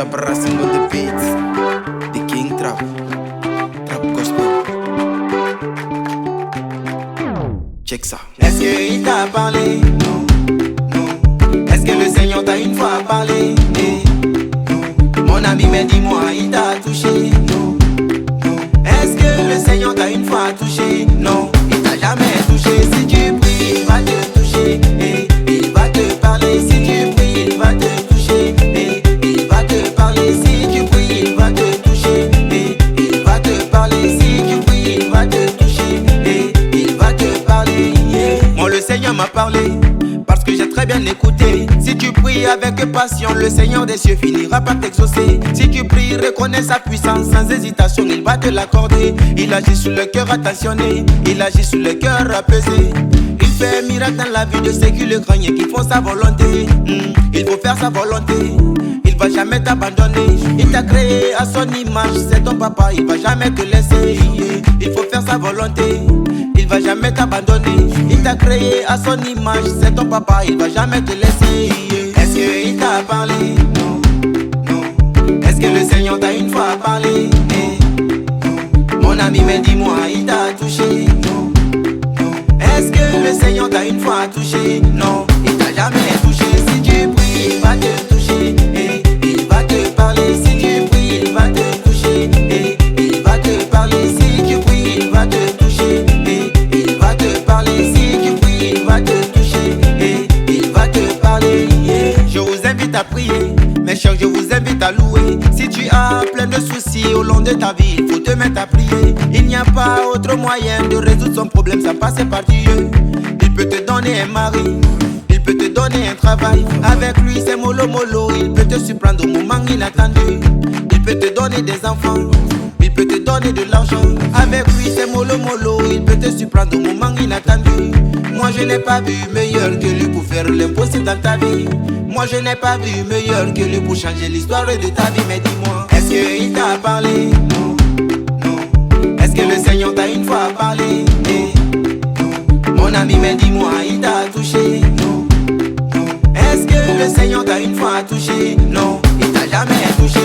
Mr. Brassing on the beats, the King Trap, Trap Gospel. Check ça. Est-ce qu'il t'a parlé? Non, non. Est-ce que le Seigneur t'a une fois parlé? Non. Mon ami, mais dis-moi, il t'a touché? Non, non. Est-ce que le Seigneur t'a une fois touché? Non, il t'a jamais touché. Si tu pries, il va te toucher. Il va te parler. Si tu pries, il va te toucher. Il va te parler. Si tu pries, il va te toucher. Il va te parler. Si tu pries, il va te toucher. Il va te parler. Moi, le Seigneur m'a parlé parce que j'ai très bien écouté. Si tu pries avec passion, le Seigneur des cieux finira par t'exaucer. Si tu pries, reconnais sa puissance sans hésitation, il va te l'accorder. Il agit sur le cœur attentionné, il agit sur le cœur apaisé. Il fait un miracle dans la vie de ceux qui le craignent et qui font sa volonté. Il faut faire sa volonté, il va jamais t'abandonner. Il t'a créé à son image, c'est ton papa, il va jamais te laisser. Il faut faire sa volonté, il va jamais t'abandonner. Il t'a créé à son image, c'est ton papa, il va jamais te laisser. Est-ce qu'il t'a parlé? Non, non. Est-ce que le Seigneur t'a une fois parlé? Non. Mon ami, mais dis-moi, il t'a touché? Non, non. Est-ce que le Seigneur t'a une fois touché? Non, il t'a jamais touché. Si tu pries, il va te toucher. Il va te parler. Si tu pries, il va te toucher. Il va te parler. Si tu pries, il va te toucher. Il va te parler. Si tu pries, il va te toucher. Il va te parler. Je vous invite à prier, mes chers, je vous invite à louer. Si tu as plein de soucis au long de ta vie, il faut te mettre à prier. Il n'y a pas autre moyen de résoudre son problème sans passer par Dieu. Il peut te donner un mari, il peut te donner un travail. Avec lui c'est mollo mollo, il peut te surprendre au moment inattendu. Il peut te donner des enfants, il peut te donner de l'argent. Avec lui c'est mollo mollo, il peut te surprendre au moment inattendu. Moi je n'ai pas vu meilleur que lui pour faire l'impossible dans ta vie. Moi je n'ai pas vu meilleur que lui pour changer l'histoire de ta vie. Mais dis-moi, est-ce qu'il t'a parlé? Non, non. Est-ce que le Seigneur t'a une fois parlé? Non. Mon ami, mais dis-moi, il t'a touché? Non, non. Est-ce que le Seigneur t'a une fois touché? Non, il t'a jamais touché.